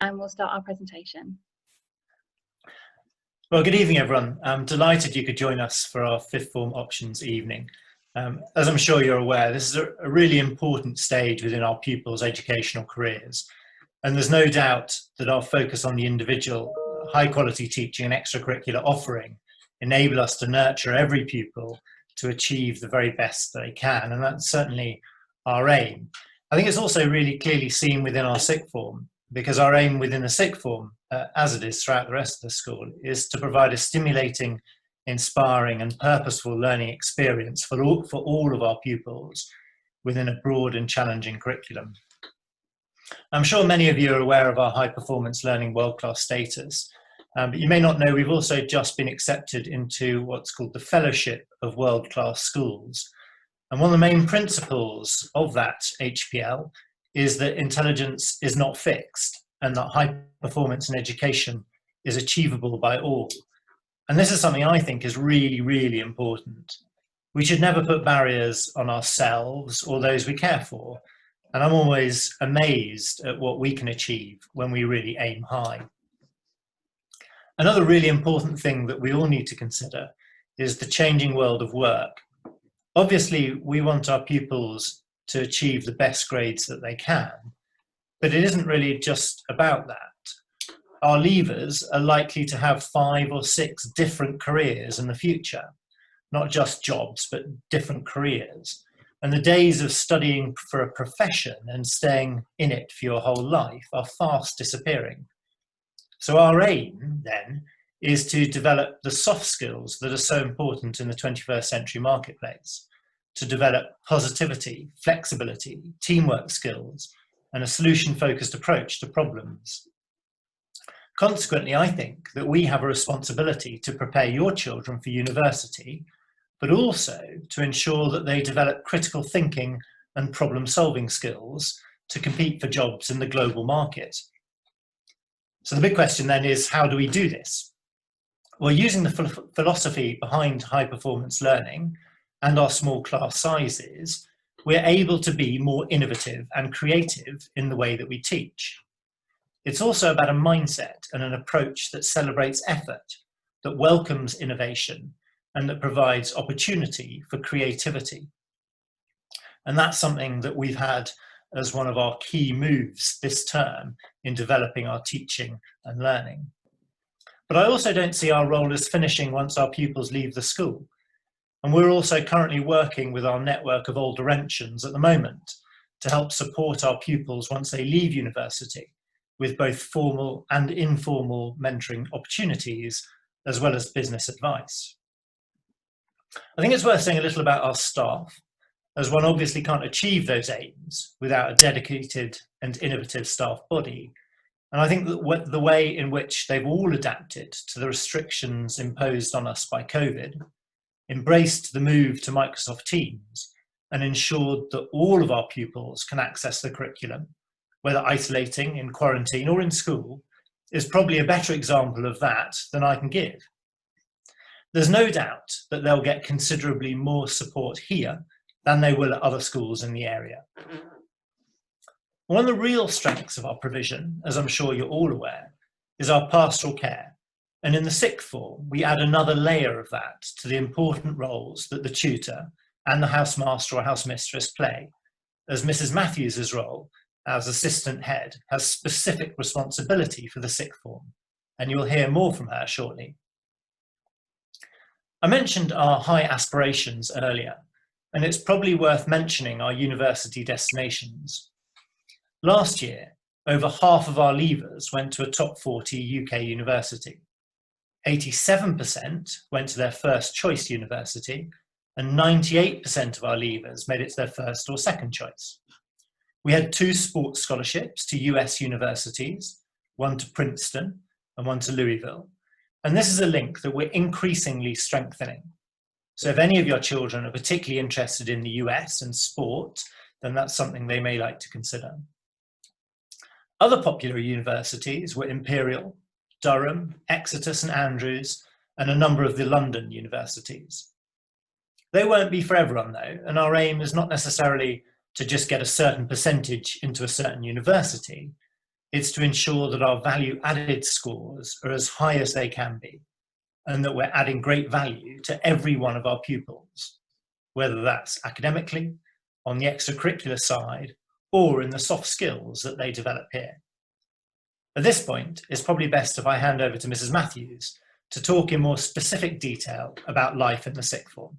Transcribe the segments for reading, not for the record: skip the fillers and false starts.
and we'll start our presentation. Well, good evening, everyone. I'm delighted you could join us for our fifth form options evening. As I'm sure you're aware, this is a really important stage within our pupils' educational careers. And there's no doubt that our focus on the individual, high quality teaching and extracurricular offering enable us to nurture every pupil to achieve the very best they can. And that's certainly our aim. I think it's also really clearly seen within our sixth form, because our aim within the sixth form, as it is throughout the rest of the school, is to provide a stimulating, inspiring and purposeful learning experience for all of our pupils within a broad and challenging curriculum. I'm sure many of you are aware of our high performance learning world-class status, but you may not know we've also just been accepted into what's called the Fellowship of World-Class Schools. And one of the main principles of that HPL is that intelligence is not fixed and that high performance in education is achievable by all. And this is something I think is really, really important. We should never put barriers on ourselves or those we care for. And I'm always amazed at what we can achieve when we really aim high. Another really important thing that we all need to consider is the changing world of work. Obviously, we want our pupils to achieve the best grades that they can, but it isn't really just about that. Our leavers are likely to have 5 or 6 different careers in the future, not just jobs, but different careers. And the days of studying for a profession and staying in it for your whole life are fast disappearing. So our aim then is to develop the soft skills that are so important in the 21st century marketplace, to develop positivity, flexibility, teamwork skills, and a solution-focused approach to problems. Consequently, I think that we have a responsibility to prepare your children for university, but also to ensure that they develop critical thinking and problem-solving skills to compete for jobs in the global market. So the big question then is, how do we do this? Well, using the philosophy behind high-performance learning and our small class sizes, we're able to be more innovative and creative in the way that we teach. It's also about a mindset and an approach that celebrates effort, that welcomes innovation, and that provides opportunity for creativity. And that's something that we've had as one of our key moves this term in developing our teaching and learning. But I also don't see our role as finishing once our pupils leave the school. And we're also currently working with our network of older Laurentians at the moment to help support our pupils once they leave university with both formal and informal mentoring opportunities, as well as business advice. I think it's worth saying a little about our staff, as one obviously can't achieve those aims without a dedicated and innovative staff body. And I think that the way in which they've all adapted to the restrictions imposed on us by COVID, embraced the move to Microsoft Teams, and ensured that all of our pupils can access the curriculum, whether isolating, in quarantine or in school, is probably a better example of that than I can give. There's no doubt that they'll get considerably more support here than they will at other schools in the area. One of the real strengths of our provision, as I'm sure you're all aware, is our pastoral care. And in the sixth form, we add another layer of that to the important roles that the tutor and the housemaster or housemistress play, as Mrs. Matthews' role as assistant head has specific responsibility for the sixth form, and you'll hear more from her shortly. I mentioned our high aspirations earlier, and it's probably worth mentioning our university destinations. Last year, over half of our leavers went to a top 40 UK university. 87% went to their first choice university, and 98% of our leavers made it their first or second choice. We had 2 sports scholarships to US universities, one to Princeton and one to Louisville. And this is a link that we're increasingly strengthening. So if any of your children are particularly interested in the US and sport, then that's something they may like to consider. Other popular universities were Imperial, Durham, Exeter, St Andrews, and a number of the London universities. They won't be for everyone though, and our aim is not necessarily to just get a certain percentage into a certain university, It's to ensure that our value added scores are as high as they can be, and that we're adding great value to every one of our pupils, whether that's academically, on the extracurricular side, or in the soft skills that they develop here. At this point, it's probably best if I hand over to Mrs. Matthews to talk in more specific detail about life in the sixth form.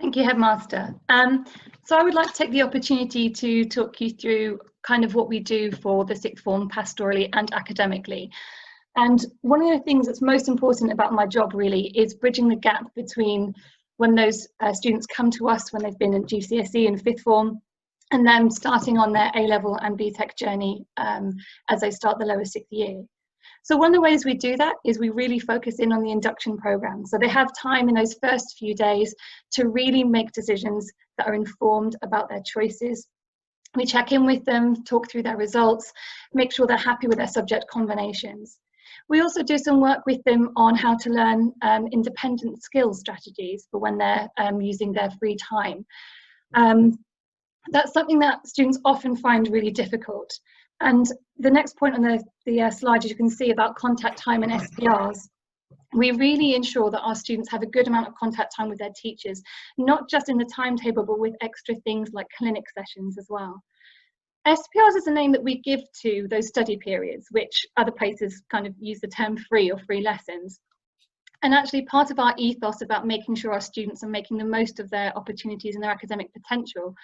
Thank you, Headmaster. So I would like to take the opportunity to talk you through kind of what we do for the sixth form pastorally and academically. And one of the things that's most important about my job really is bridging the gap between when those students come to us when they've been in GCSE and fifth form, and then starting on their A-level and BTEC journey as they start the lower sixth year. So one of the ways we do that is we really focus in on the induction program. So they have time in those first few days to really make decisions that are informed about their choices. We check in with them, talk through their results, make sure they're happy with their subject combinations. We also do some work with them on how to learn independent skills strategies for when they're using their free time. That's something that students often find really difficult. And the next point on the slide, as you can see, about contact time and SPRs, we really ensure that our students have a good amount of contact time with their teachers, not just in the timetable, but with extra things like clinic sessions as well. SPRs is a name that we give to those study periods, which other places kind of use the term free or free lessons. And actually part of our ethos about making sure our students are making the most of their opportunities and their academic potential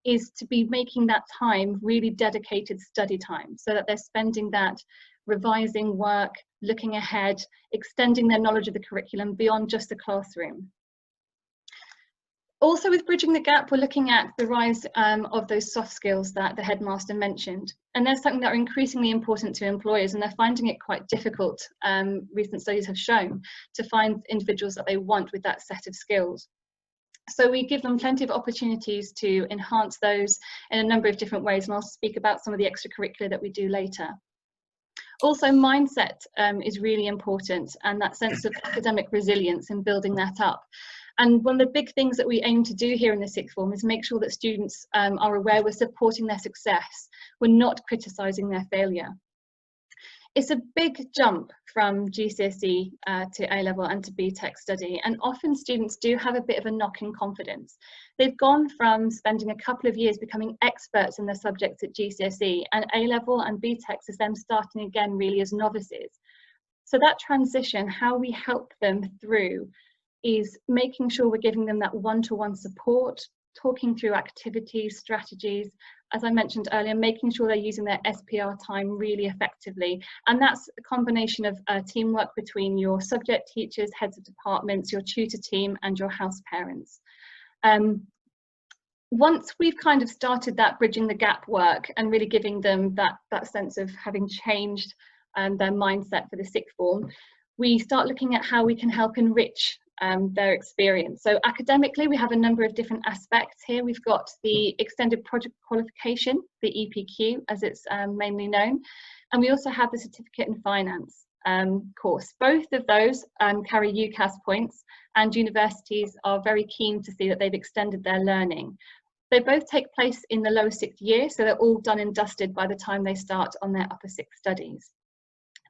is to be making that time really dedicated study time, so that they're spending that revising work, looking ahead, extending their knowledge of the curriculum beyond just the classroom. Also with Bridging the Gap, we're looking at the rise of those soft skills that the headmaster mentioned. And they're something that are increasingly important to employers, and they're finding it quite difficult, recent studies have shown, to find individuals that they want with that set of skills. So we give them plenty of opportunities to enhance those in a number of different ways, and I'll speak about some of the extracurricular that we do later. Also, mindset is really important, and that sense of academic resilience and building that up. And one of the big things that we aim to do here in the sixth form is make sure that students are aware we're supporting their success, we're not criticising their failure. It's a big jump from GCSE to A-level and to BTEC study, and often students do have a bit of a knock in confidence. They've gone from spending a couple of years becoming experts in their subjects at GCSE, and A-level and BTEC is them starting again really as novices. So that transition, how we help them through, is making sure we're giving them that one-to-one support, talking through activities, strategies, as I mentioned earlier, making sure they're using their SPR time really effectively. And that's a combination of teamwork between your subject teachers, heads of departments, your tutor team, and your house parents. Once we've kind of started that bridging the gap work and really giving them that sense of having changed their mindset for the sixth form, we start looking at how we can help enrich their experience. So academically, we have a number of different aspects here. We've got the extended project qualification, the EPQ as it's mainly known, and we also have the certificate in finance course. Both of those carry UCAS points, and universities are very keen to see that they've extended their learning. They both take place in the lower sixth year, so they're all done and dusted by the time they start on their upper sixth studies.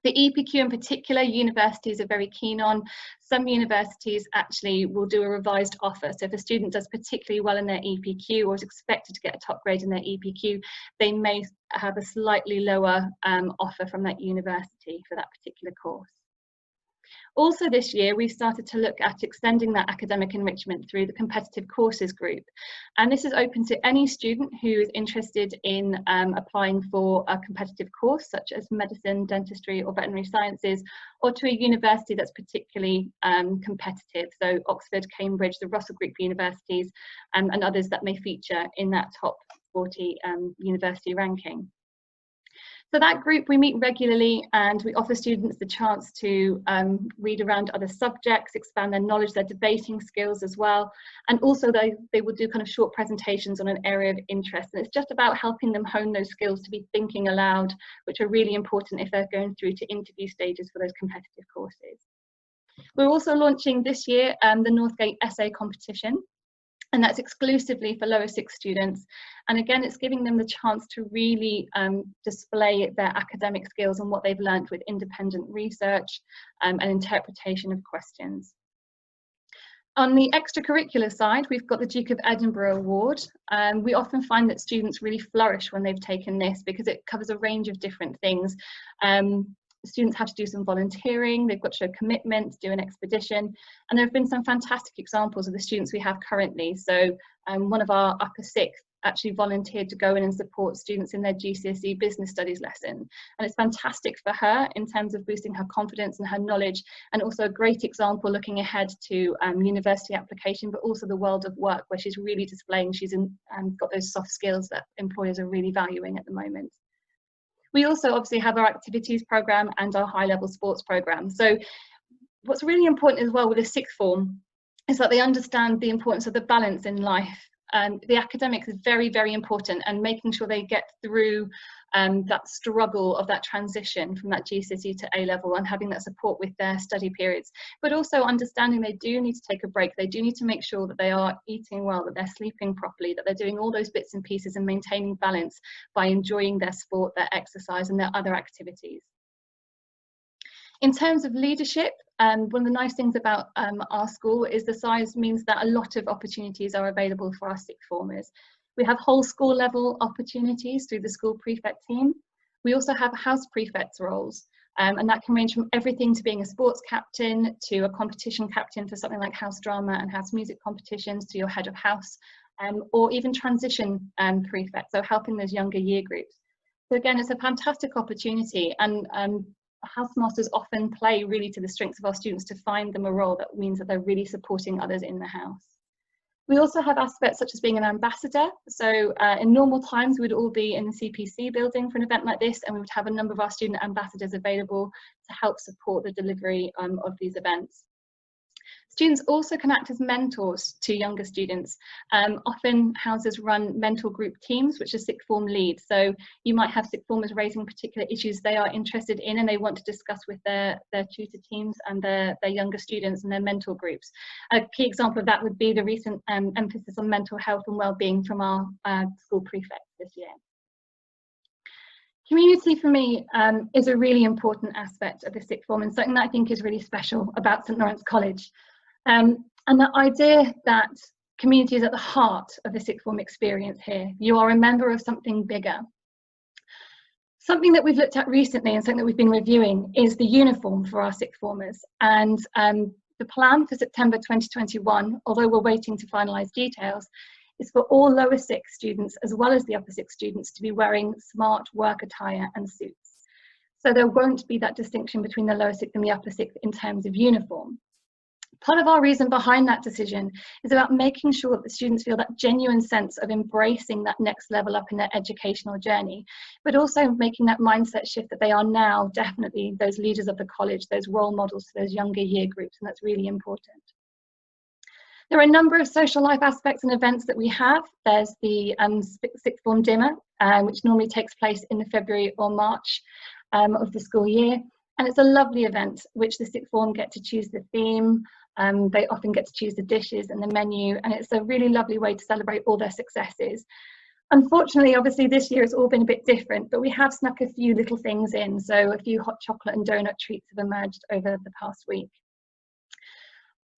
The EPQ in particular, universities are very keen on. Some universities actually will do a revised offer. So if a student does particularly well in their EPQ or is expected to get a top grade in their EPQ, they may have a slightly lower offer from that university for that particular course. Also this year, we've started to look at extending that academic enrichment through the competitive courses group. And this is open to any student who is interested in applying for a competitive course, such as medicine, dentistry, or veterinary sciences, or to a university that's particularly competitive. So Oxford, Cambridge, the Russell Group universities, and others that may feature in that top 40 university ranking. So that group, we meet regularly and we offer students the chance to read around other subjects, expand their knowledge, their debating skills as well. And also they will do kind of short presentations on an area of interest. And it's just about helping them hone those skills to be thinking aloud, which are really important if they're going through to interview stages for those competitive courses. We're also launching this year the Northgate Essay Competition. and that's exclusively for lower sixth students. And again, it's giving them the chance to really display their academic skills and what they've learned with independent research and interpretation of questions. On the extracurricular side, we've got the Duke of Edinburgh Award. We often find that students really flourish when they've taken this because it covers a range of different things. Students have to do some volunteering, they've got to show commitment, do an expedition, and there have been some fantastic examples of the students we have currently. So one of our upper sixth actually volunteered to go in and support students in their GCSE business studies lesson, and it's fantastic for her in terms of boosting her confidence and her knowledge, and also a great example looking ahead to university application, but also the world of work, where she's really displaying she's got those soft skills that employers are really valuing at the moment. We also obviously have our activities programme and our high-level sports programme. So what's really important as well with the sixth form is that they understand the importance of the balance in life. The academics is very, very important, and making sure they get through that struggle of that transition from that GCSE to A-level and having that support with their study periods, but also understanding they do need to take a break. They do need to make sure that they are eating well, that they're sleeping properly, that they're doing all those bits and pieces and maintaining balance by enjoying their sport, their exercise and their other activities. In terms of leadership, one of the nice things about our school is the size means that a lot of opportunities are available for our sixth formers. We have whole school level opportunities through the school prefect team. We also have house prefects roles, and that can range from everything to being a sports captain to a competition captain for something like house drama and house music competitions, to your head of house, or even transition prefect, so helping those younger year groups. So again, it's a fantastic opportunity, and housemasters often play really to the strengths of our students to find them a role that means that they're really supporting others in the house. We also have aspects such as being an ambassador. So in normal times, we'd all be in the CPC building for an event like this, and we would have a number of our student ambassadors available to help support the delivery of these events. Students also can act as mentors to younger students. Often houses run mentor group teams, which are sixth form leads. So you might have sixth formers raising particular issues they are interested in and they want to discuss with their tutor teams and their younger students and their mentor groups. A key example of that would be the recent emphasis on mental health and well-being from our school prefect this year. Community for me is a really important aspect of the sixth form, and something that I think is really special about St Lawrence College. And the idea that community is at the heart of the sixth form experience here. You are a member of something bigger. Something that we've looked at recently and something that we've been reviewing is the uniform for our sixth formers. And the plan for September 2021, although we're waiting to finalise details, is for all lower sixth students as well as the upper sixth students to be wearing smart work attire and suits. So there won't be that distinction between the lower sixth and the upper sixth in terms of uniform. Part of our reason behind that decision is about making sure that the students feel that genuine sense of embracing that next level up in their educational journey, but also making that mindset shift that they are now definitely those leaders of the college, those role models to those younger year groups, and that's really important. There are a number of social life aspects and events that we have. There's the sixth form dinner, which normally takes place in the February or March of the school year. And it's a lovely event, which the sixth form get to choose the theme. They often get to choose the dishes and the menu, and it's a really lovely way to celebrate all their successes. Unfortunately, obviously this year it's all been a bit different, but we have snuck a few little things in. So a few hot chocolate and donut treats have emerged over the past week.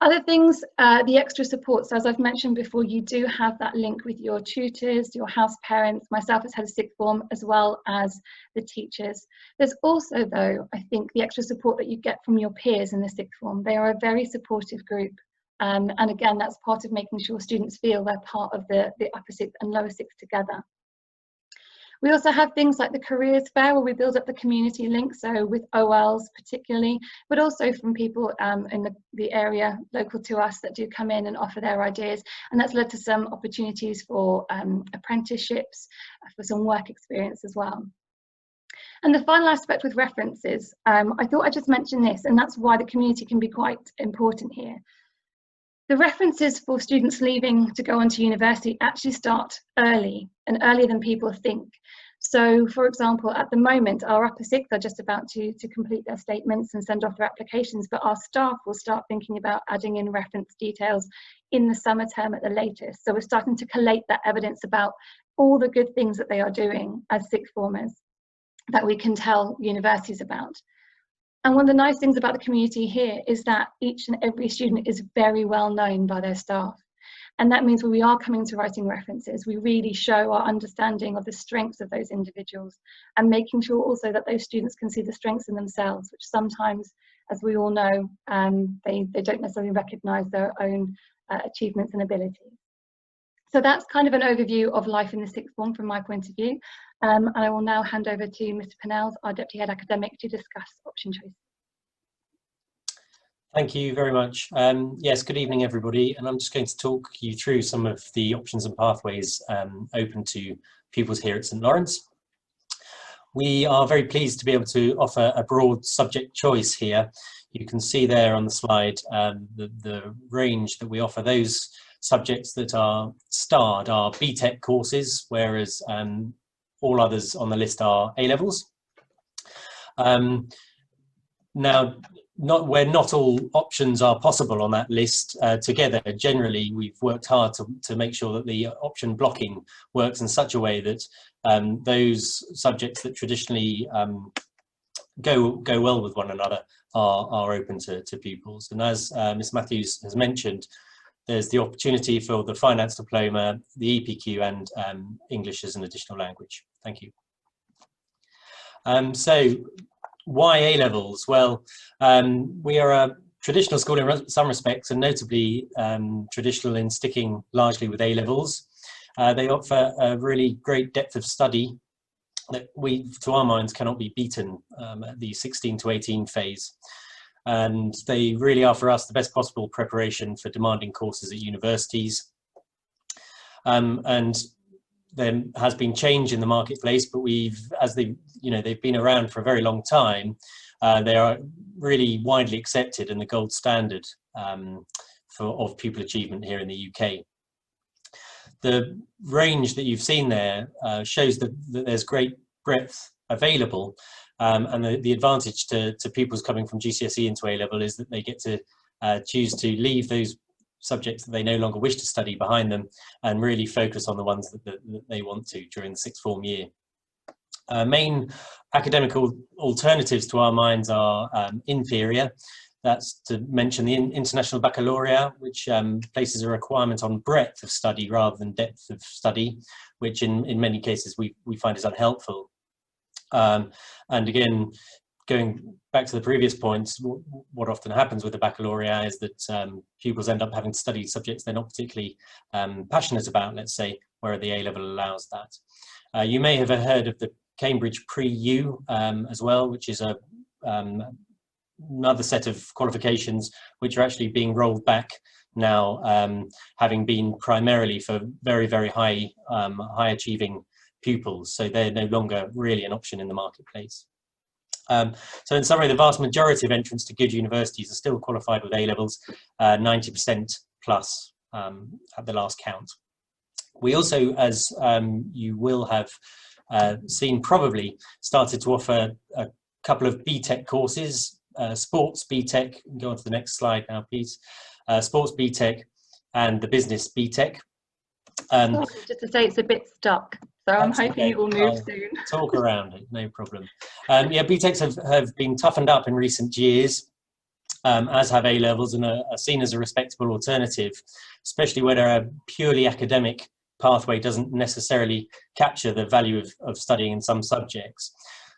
Other things, the extra support. So as I've mentioned before, you do have that link with your tutors, your house parents, myself as head of sixth form, as well as the teachers. There's also, though, I think the extra support that you get from your peers in the sixth form. They are a very supportive group. And again, that's part of making sure students feel they're part of the upper sixth and lower sixth together. We also have things like the careers fair, where we build up the community link, so with OLs particularly, but also from people in the area local to us that do come in and offer their ideas. And that's led to some opportunities for apprenticeships, for some work experience as well. And the final aspect with references, I thought I'd just mention this, and that's why the community can be quite important here. The references for students leaving to go on to university actually start early, and earlier than people think. So, for example, at the moment, our upper sixth are just about to complete their statements and send off their applications, but our staff will start thinking about adding in reference details in the summer term at the latest. So we're starting to collate that evidence about all the good things that they are doing as sixth formers that we can tell universities about. And one of the nice things about the community here is that each and every student is very well known by their staff. And that means when we are coming to writing references, we really show our understanding of the strengths of those individuals and making sure also that those students can see the strengths in themselves, which sometimes, as we all know, they don't necessarily recognise their own achievements and abilities. So that's kind of an overview of life in the sixth form from my point of view. And I will now hand over to Mr. Pennells, our Deputy Head Academic, to discuss option choice. Thank you very much. Yes, good evening, everybody. And I'm just going to talk you through some of the options and pathways open to pupils here at St Lawrence. We are very pleased to be able to offer a broad subject choice here. You can see there on the slide the range that we offer. Those subjects that are starred are BTEC courses, whereas all others on the list are A-levels. Now, where not all options are possible on that list together, generally we've worked hard to make sure that the option blocking works in such a way that those subjects that traditionally go well with one another are open to pupils. And as Ms Matthews has mentioned, there's the opportunity for the finance diploma, the EPQ, and English as an additional language. Thank you. So why A-levels? Well, we are a traditional school in some respects, and notably traditional in sticking largely with A-levels. They offer a really great depth of study that to our minds, cannot be beaten at the 16 to 18 phase. And they really are for us the best possible preparation for demanding courses at universities. And there has been change in the marketplace, but they've been around for a very long time. They are really widely accepted and the gold standard of pupil achievement here in the UK. The range that you've seen there shows that there's great breadth available, and the advantage to pupils coming from GCSE into A-level is that they get to choose to leave those subjects that they no longer wish to study behind them and really focus on the ones that they want to during the sixth form year. Main academic alternatives to our minds are inferior. That's to mention the International Baccalaureate, which places a requirement on breadth of study rather than depth of study, which in many cases we find is unhelpful. And again, going back to the previous points, what often happens with the baccalaureate is that pupils end up having to study subjects they're not particularly passionate about, let's say, where the A-level allows that. You may have heard of the Cambridge Pre-U as well, which is another set of qualifications which are actually being rolled back now, having been primarily for very, very high achieving pupils. So they're no longer really an option in the marketplace. So in summary, the vast majority of entrants to good universities are still qualified with A-levels, 90% plus at the last count. We also, as you will have seen probably, started to offer a couple of BTEC courses, Sports BTEC, go on to the next slide now please, Sports BTEC and the Business BTEC. Just to say it's a bit stuck, so I'm hoping it will move soon. Talk around it, no problem. Yeah, BTECs have been toughened up in recent years, as have A-levels, and are seen as a respectable alternative, especially where a purely academic pathway doesn't necessarily capture the value of studying in some subjects.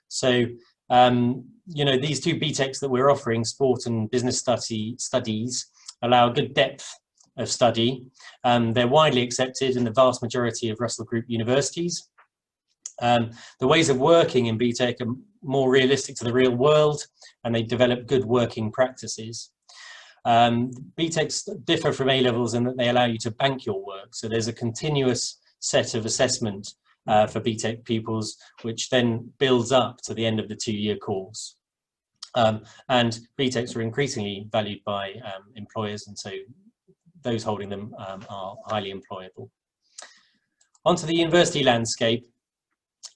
So, these two BTECs that we're offering, Sport and Business Studies, allow a good depth of study. They're widely accepted in the vast majority of Russell Group universities. The ways of working in BTEC are more realistic to the real world, and they develop good working practices. BTECs differ from A-levels in that they allow you to bank your work. So there's a continuous set of assessment for BTEC pupils, which then builds up to the end of the two-year course. And BTECs are increasingly valued by employers, and so those holding them are highly employable. Onto the university landscape.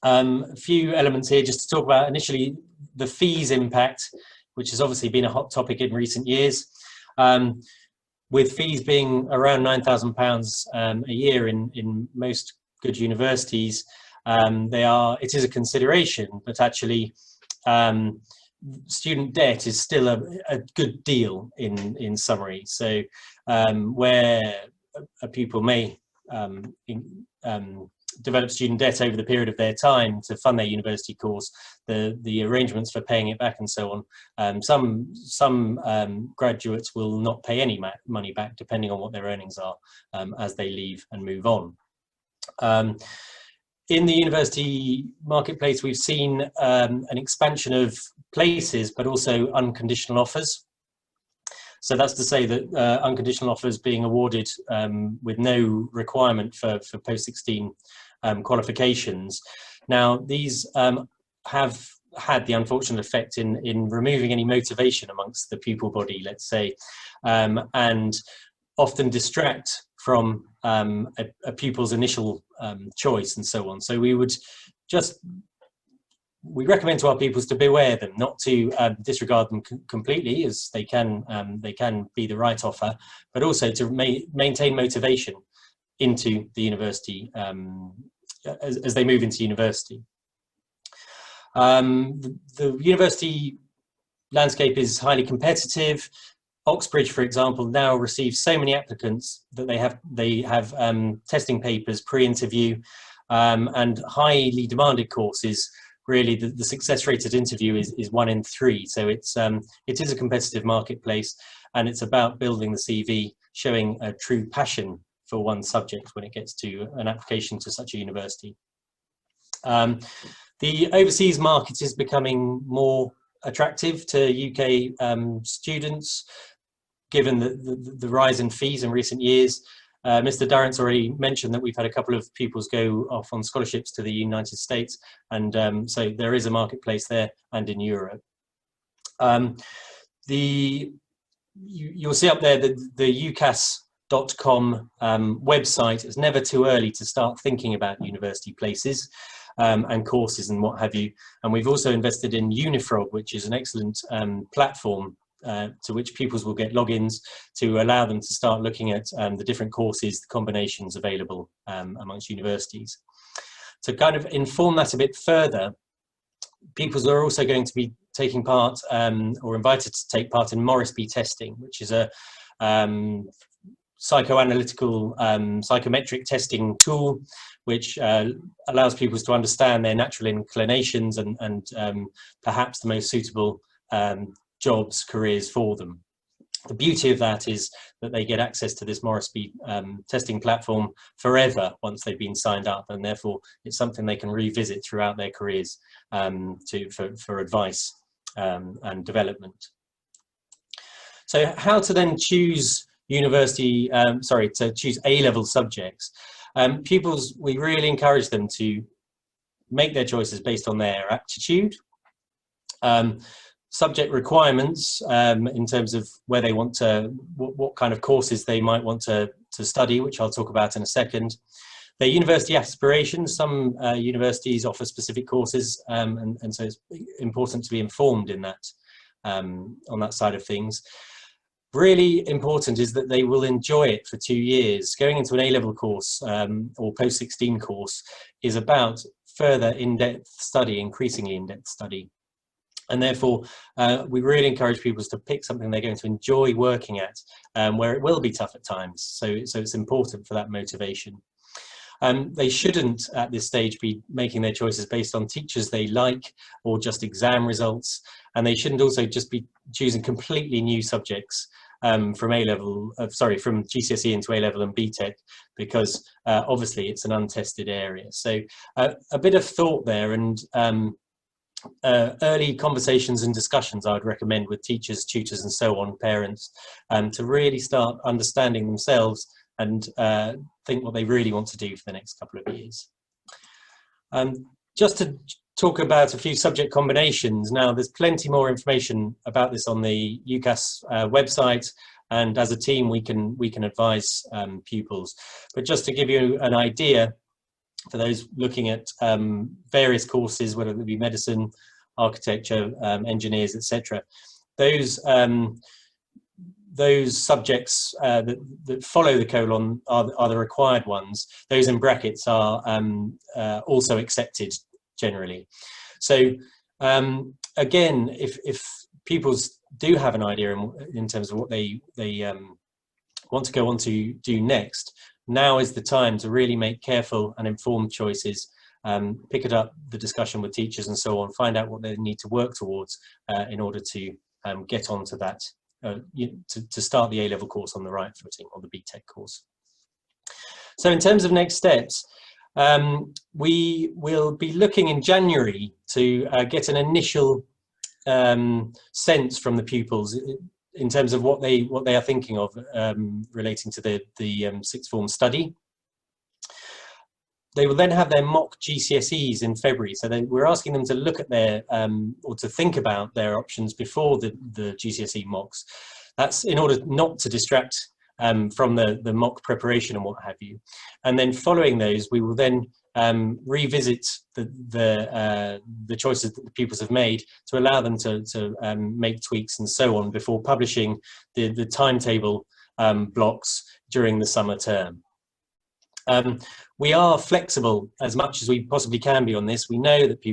A few elements here just to talk about initially the fees impact, which has obviously been a hot topic in recent years. With fees being around £9,000 a year in most good universities, it is a consideration, but actually student debt is still a good deal in summary. So where a pupil may develop student debt over the period of their time to fund their university course, the arrangements for paying it back and so on, some graduates will not pay any money back depending on what their earnings are as they leave and move on. In the university marketplace, we've seen an expansion of places, but also unconditional offers. So that's to say that unconditional offers being awarded with no requirement for post-16 qualifications. Now, these have had the unfortunate effect in removing any motivation amongst the pupil body, let's say, and often distract from a pupil's initial choice and so on. So we recommend to our pupils to beware them, not to disregard them completely, as they can be the right offer, but also to maintain motivation into the university as they move into university. The university landscape is highly competitive. Oxbridge, for example, now receives so many applicants that they have testing papers pre-interview and highly demanded courses. Really, the success rate at interview is 1 in 3. So it is a competitive marketplace, and it's about building the CV, showing a true passion for one subject when it gets to an application to such a university. The overseas market is becoming more attractive to UK students, given the rise in fees in recent years. Mr. Durrant's already mentioned that we've had a couple of pupils go off on scholarships to the United States, and so there is a marketplace there and in Europe. You'll see up there that the UCAS.com website. It's never too early to start thinking about university places and courses and what have you. And we've also invested in Unifrog, which is an excellent platform to which pupils will get logins to allow them to start looking at the different courses, the combinations available amongst universities. To kind of inform that a bit further, pupils are also going to be taking part or invited to take part in Moresby testing, which is a psychoanalytical psychometric testing tool which allows pupils to understand their natural inclinations and perhaps the most suitable jobs, careers for them. The beauty of that is that they get access to this Moresby testing platform forever once they've been signed up, and therefore it's something they can revisit throughout their careers for advice and development. So how to then choose university, to choose A-level subjects. Pupils, we really encourage them to make their choices based on their aptitude. Subject requirements in terms of where they want to, what kind of courses they might want to study, which I'll talk about in a second. Their university aspirations, some universities offer specific courses, and so it's important to be informed in that, on that side of things. Really important is that they will enjoy it for 2 years. Going into an A-level course or post-16 course is about further in-depth study, increasingly in-depth study. And therefore, we really encourage pupils to pick something they're going to enjoy working at, where it will be tough at times. So it's important for that motivation. They shouldn't, at this stage, be making their choices based on teachers they like or just exam results. And they shouldn't also just be choosing completely new subjects from GCSE into A-level and BTEC, because obviously it's an untested area. So a bit of thought there, and early conversations and discussions I would recommend with teachers, tutors and so on, parents, to really start understanding themselves and think what they really want to do for the next couple of years. Just to talk about a few subject combinations. Now, there's plenty more information about this on the UCAS website, and as a team we can advise pupils. But just to give you an idea, for those looking at various courses, whether it be medicine, architecture, engineers, etc. Those subjects that follow the colon are the required ones. Those in brackets are also accepted generally. So again, if pupils do have an idea in terms of what they want to go on to do next, now is the time to really make careful and informed choices, pick it up, the discussion with teachers and so on, find out what they need to work towards in order to get onto that, to start the A-level course on the right footing, or the BTEC course. So in terms of next steps, we will be looking in January to get an initial sense from the pupils in terms of what they are thinking of relating to the sixth form study. They will then have their mock GCSEs in February, so we're asking them to look at their or to think about their options before the GCSE mocks. That's in order not to distract from the mock preparation and what have you. And then following those, we will then revisit the choices that the pupils have made to allow them to make tweaks and so on before publishing the timetable blocks during the summer term. We are flexible as much as we possibly can be on this. We know that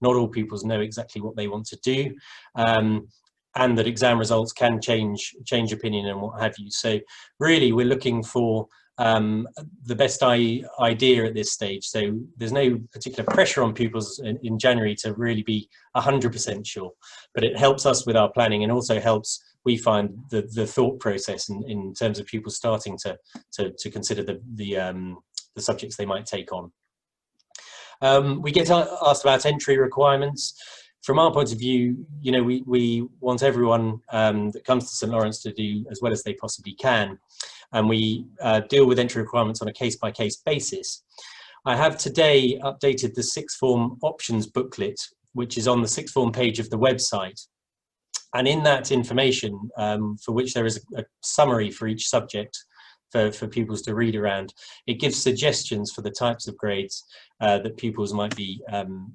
not all pupils know exactly what they want to do, and that exam results can change opinion and what have you. So really we're looking for the best idea at this stage. So there's no particular pressure on pupils in January to really be 100% sure, but it helps us with our planning, and also helps, we find, the thought process in terms of pupils starting to consider the subjects they might take on. We get asked about entry requirements. From our point of view, you know, we want everyone that comes to St Lawrence to do as well as they possibly can, and we deal with entry requirements on a case-by-case basis. I have today updated the sixth form options booklet, which is on the sixth form page of the website, and in that information, for which there is a summary for each subject for pupils to read around, it gives suggestions for the types of grades that pupils might be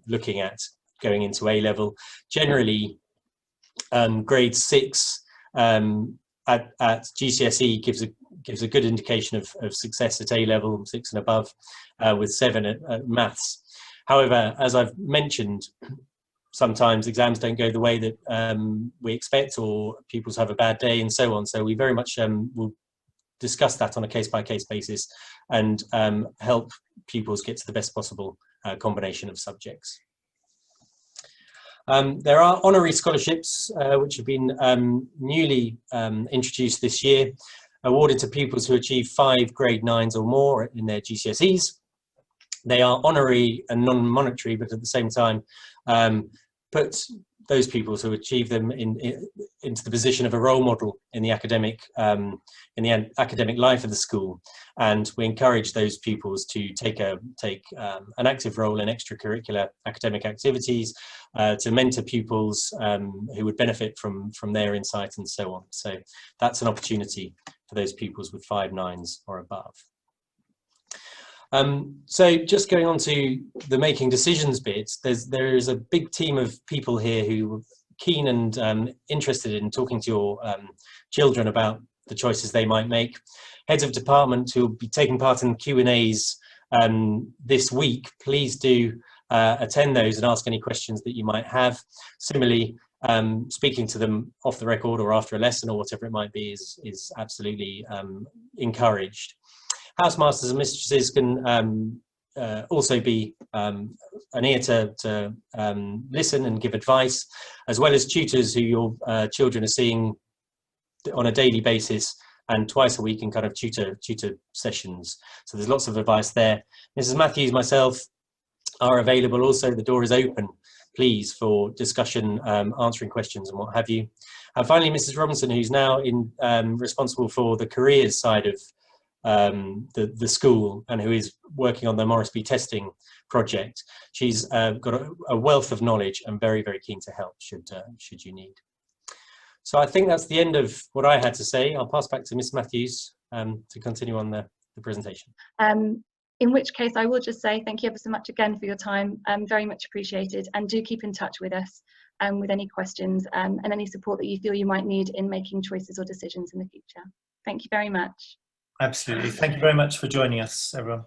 looking at going into A-level. Generally, grade 6 at GCSE gives a good indication of success at A-level, 6 and above, with 7 at maths. However, as I've mentioned, sometimes exams don't go the way that we expect, or pupils have a bad day and so on. So we very much will discuss that on a case-by-case basis and help pupils get to the best possible combination of subjects. There are honorary scholarships which have been newly introduced this year, awarded to pupils who achieve 5 grade 9s or more in their GCSEs. They are honorary and non-monetary, but at the same time put those pupils who achieve them into the position of a role model in the academic life of the school, and we encourage those pupils to take an active role in extracurricular academic activities, to mentor pupils who would benefit from their insight and so on. So that's an opportunity for those pupils with 5 9s or above. So just going on to the making decisions bit, there is a big team of people here who are keen and interested in talking to your children about the choices they might make. Heads of department who will be taking part in Q&As this week, please do attend those and ask any questions that you might have. Similarly, speaking to them off the record or after a lesson or whatever it might be is absolutely encouraged. Housemasters and mistresses can also be an ear to listen and give advice, as well as tutors who your children are seeing on a daily basis and twice a week in kind of tutor sessions. So there's lots of advice there. Mrs. Matthews, myself are available also. The door is open, please, for discussion, answering questions and what have you. And finally, Mrs. Robinson, who's now responsible for the careers side of the school and who is working on the Morrisby testing project. She's got a wealth of knowledge and very, very keen to help should you need. So I think that's the end of what I had to say. I'll pass back to Miss Matthews to continue on the presentation. In which case I will just say thank you ever so much again for your time, very much appreciated, and do keep in touch with us with any questions and any support that you feel you might need in making choices or decisions in the future. Thank you very much. Absolutely. Thank you very much for joining us, everyone.